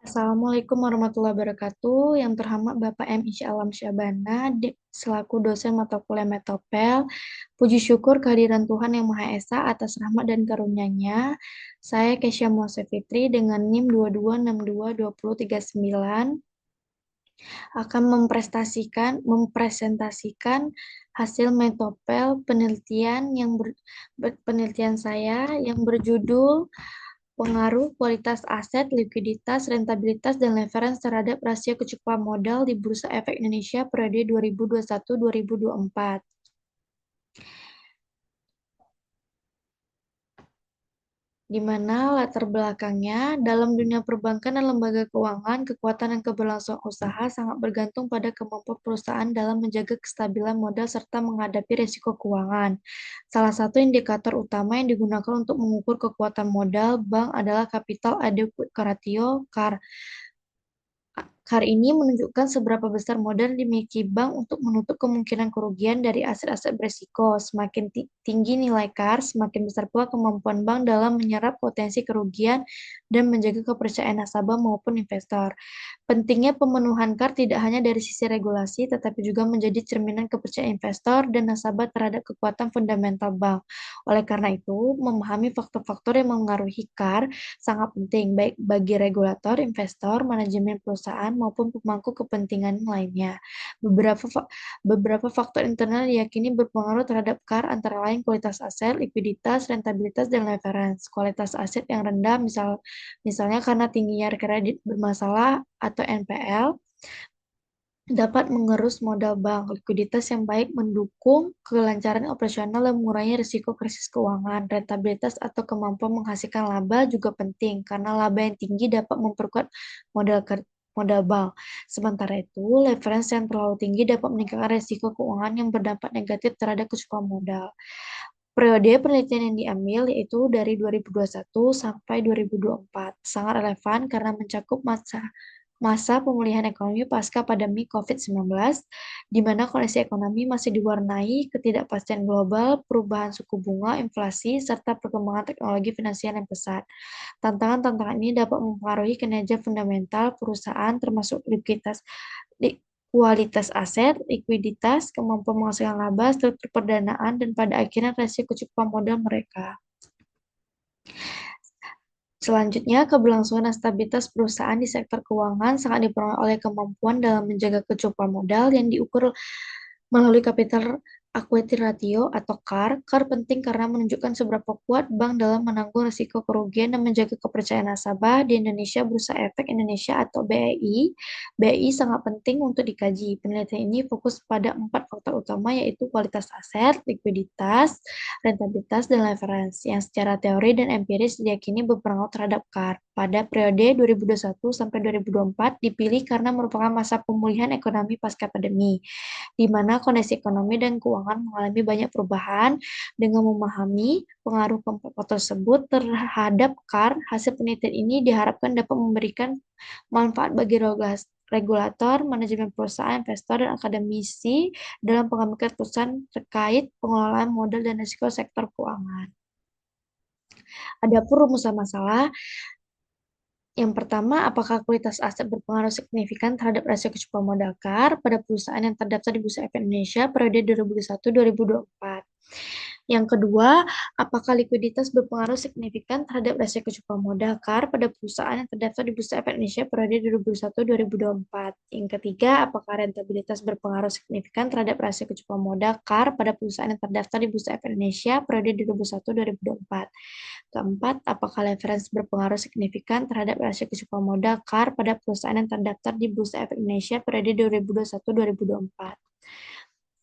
Assalamualaikum warahmatullahi wabarakatuh. Yang terhormat Bapak M. Insya Alam Syabana, selaku dosen mata kuliah Metopel. Puji syukur kehadiran Tuhan Yang Maha Esa atas rahmat dan karunia-Nya. Saya Kesya Muase Fitri dengan NIM 22622039 akan mempresentasikan hasil Metopel penelitian saya yang berjudul pengaruh kualitas aset, likuiditas, rentabilitas, dan leverage terhadap rasio kecukupan modal di Bursa Efek Indonesia periode 2021-2024. Di mana latar belakangnya dalam dunia perbankan dan lembaga keuangan, kekuatan dan keberlangsungan usaha sangat bergantung pada kemampuan perusahaan dalam menjaga kestabilan modal serta menghadapi risiko keuangan. Salah satu indikator utama yang digunakan untuk mengukur kekuatan modal bank adalah Capital Adequacy Ratio (CAR). CAR ini menunjukkan seberapa besar modal yang dimiliki bank untuk menutup kemungkinan kerugian dari aset-aset berisiko. Semakin tinggi nilai CAR, semakin besar pula kemampuan bank dalam menyerap potensi kerugian dan menjaga kepercayaan nasabah maupun investor. Pentingnya pemenuhan CAR tidak hanya dari sisi regulasi, tetapi juga menjadi cerminan kepercayaan investor dan nasabah terhadap kekuatan fundamental bank. Oleh karena itu, memahami faktor-faktor yang mengaruhi CAR sangat penting, baik bagi regulator, investor, manajemen perusahaan, maupun pemangku kepentingan lainnya. Beberapa faktor internal diyakini berpengaruh terhadap CAR antara lain kualitas aset, likuiditas, rentabilitas, dan leverage. Kualitas aset yang rendah misalnya karena tingginya kredit bermasalah atau NPL, dapat mengerus modal bank. Likuiditas yang baik mendukung kelancaran operasional dan mengurangi risiko krisis keuangan. Rentabilitas atau kemampuan menghasilkan laba juga penting, karena laba yang tinggi dapat memperkuat modal bank. Sementara itu, leverage yang terlalu tinggi dapat meningkatkan risiko keuangan yang berdampak negatif terhadap kecukupan modal. Periode penelitian yang diambil yaitu dari 2021 sampai 2024. Sangat relevan karena mencakup masa pemulihan ekonomi pasca pandemi COVID-19, di mana kondisi ekonomi masih diwarnai ketidakpastian global, perubahan suku bunga, inflasi, serta perkembangan teknologi finansial yang pesat. Tantangan-tantangan ini dapat mempengaruhi kinerja fundamental perusahaan termasuk kualitas aset, likuiditas, kemampuan menghasilkan laba, struktur perdanaan, dan pada akhirnya rasio kecukupan modal mereka. Selanjutnya, keberlangsungan dan stabilitas perusahaan di sektor keuangan sangat dipengaruhi oleh kemampuan dalam menjaga kecukupan modal yang diukur melalui Capital Adequacy Ratio atau CAR. CAR penting karena menunjukkan seberapa kuat bank dalam menanggung risiko kerugian dan menjaga kepercayaan nasabah. Di Indonesia, Bursa Efek Indonesia atau BEI. BEI sangat penting untuk dikaji. Penelitian ini fokus pada 4 faktor utama, yaitu kualitas aset, likuiditas, rentabilitas, dan leverage, yang secara teori dan empiris diyakini berpengaruh terhadap CAR. Pada periode 2021 sampai 2024 dipilih karena merupakan masa pemulihan ekonomi pasca pandemi, di mana kondisi ekonomi dan keuangan mengalami banyak perubahan. Dengan memahami pengaruh keempat tersebut terhadap CAR, hasil penelitian ini diharapkan dapat memberikan manfaat bagi regulator, manajemen perusahaan, investor, dan akademisi dalam pengambilan keputusan terkait pengelolaan modal dan risiko sektor keuangan. Adapun rumusan masalah, yang pertama, apakah kualitas aset berpengaruh signifikan terhadap rasio kecukupan modal CAR pada perusahaan yang terdaftar di Bursa Efek Indonesia periode 2021-2024? Yang kedua, apakah likuiditas berpengaruh signifikan terhadap rasio kecukupan modal CAR pada perusahaan yang terdaftar di Bursa Efek Indonesia periode 2021-2024? Yang ketiga, apakah rentabilitas berpengaruh signifikan terhadap rasio kecukupan modal CAR pada perusahaan yang terdaftar di Bursa Efek Indonesia periode 2021-2024? Keempat, apakah leverage berpengaruh signifikan terhadap rasio kecukupan modal CAR pada perusahaan yang terdaftar di Bursa Efek Indonesia periode 2021-2024?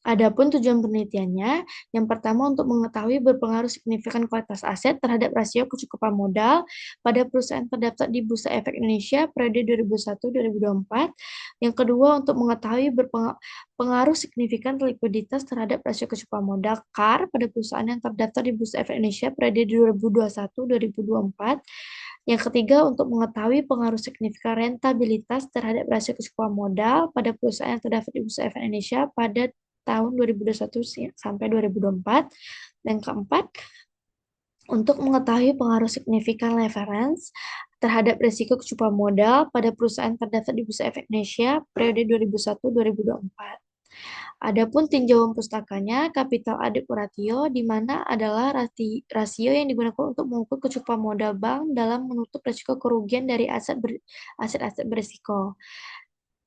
Adapun tujuan penelitiannya, yang pertama untuk mengetahui berpengaruh signifikan kualitas aset terhadap rasio kecukupan modal pada perusahaan terdaftar di Bursa Efek Indonesia periode 2021-2024. Yang kedua untuk mengetahui berpengaruh signifikan likuiditas terhadap rasio kecukupan modal CAR pada perusahaan yang terdaftar di Bursa Efek Indonesia periode 2021-2024. Yang ketiga, untuk mengetahui pengaruh signifikan rentabilitas terhadap rasio kecukupan modal pada perusahaan yang terdaftar di Bursa Efek Indonesia pada tahun 2021 sampai 2024. Dan keempat, untuk mengetahui pengaruh signifikan leverage terhadap risiko kecukupan modal pada perusahaan terdaftar di Bursa Efek Indonesia periode 2001-2024. Adapun tinjauan pustakanya, capital adequate ratio, di mana adalah rasio yang digunakan untuk mengukur kecukupan modal bank dalam menutup risiko kerugian dari aset-aset berisiko.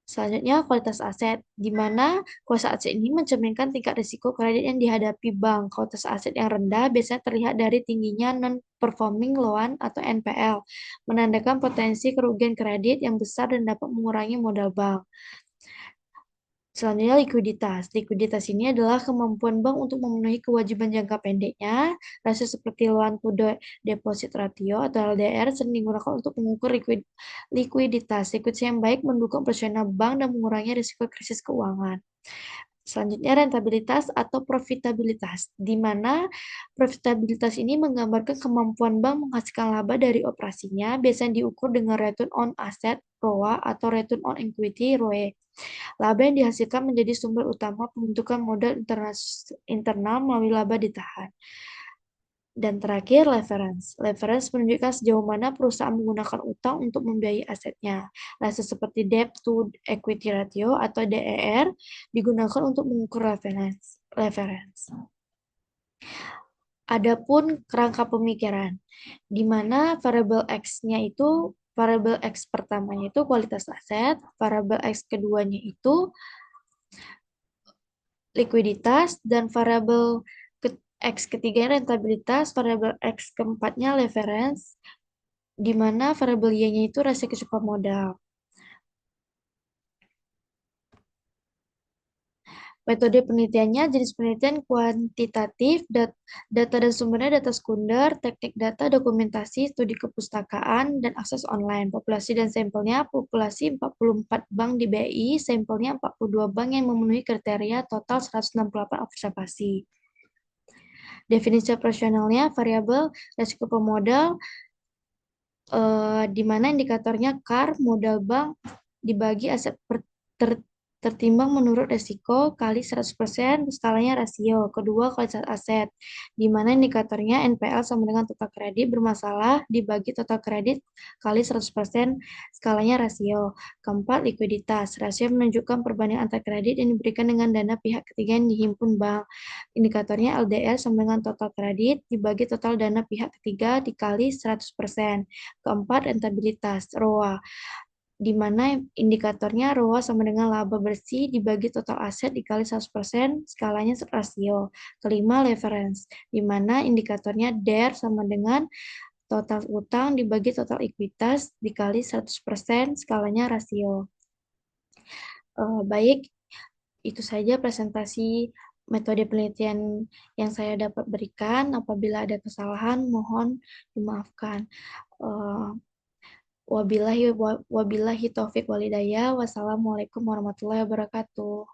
Selanjutnya, kualitas aset, di mana kualitas aset ini mencerminkan tingkat risiko kredit yang dihadapi bank. Kualitas aset yang rendah biasanya terlihat dari tingginya non-performing loan atau NPL, menandakan potensi kerugian kredit yang besar dan dapat mengurangi modal bank. Selanjutnya likuiditas. Likuiditas ini adalah kemampuan bank untuk memenuhi kewajiban jangka pendeknya. Rasio seperti loan to deposit ratio atau LDR sering digunakan untuk mengukur likuiditas. Likuiditas yang baik mendukung operasional bank dan mengurangi risiko krisis keuangan. Selanjutnya rentabilitas atau profitabilitas, di mana profitabilitas ini menggambarkan kemampuan bank menghasilkan laba dari operasinya, biasanya diukur dengan return on asset (ROA) atau return on equity (ROE). Laba yang dihasilkan menjadi sumber utama pembentukan modal internal melalui laba ditahan. Dan terakhir, leverage. Leverage menunjukkan sejauh mana perusahaan menggunakan utang untuk membiayai asetnya. Rasio seperti debt to equity ratio atau DER digunakan untuk mengukur leverage. Adapun kerangka pemikiran, di mana variabel X-nya itu variabel X pertamanya itu kualitas aset, variabel X keduanya itu likuiditas, dan variabel X ketiganya rentabilitas, variabel X keempatnya leverage, di mana variabel Y-nya itu rasio kecukupan modal. Metode penelitiannya jenis penelitian kuantitatif, data dan sumbernya data sekunder, teknik data, dokumentasi, studi kepustakaan, dan akses online. Populasi dan sampelnya, populasi 44 bank di BI, sampelnya 42 bank yang memenuhi kriteria, total 168 observasi. Definisi operasionalnya, variabel risiko pemodal, di mana indikatornya CAR, modal bank, dibagi aset tertimbang menurut risiko kali 100%, skalanya rasio. Kedua, kualitas aset, di mana indikatornya NPL sama dengan total kredit bermasalah, dibagi total kredit kali 100%, skalanya rasio. Keempat, likuiditas. Rasio menunjukkan perbandingan antar kredit yang diberikan dengan dana pihak ketiga yang dihimpun bank. Indikatornya LDR sama dengan total kredit, dibagi total dana pihak ketiga dikali 100%. Keempat, rentabilitas, ROA, di mana indikatornya ROA sama dengan laba bersih dibagi total aset dikali 100%, skalanya rasio. Kelima, leverage, di mana indikatornya DER sama dengan total utang dibagi total ekuitas dikali 100%, skalanya rasio. Baik, itu saja presentasi metode penelitian yang saya dapat berikan. Apabila ada kesalahan, mohon dimaafkan. Wabillahi taufik walhidayah. Wassalamualaikum warahmatullahi wabarakatuh.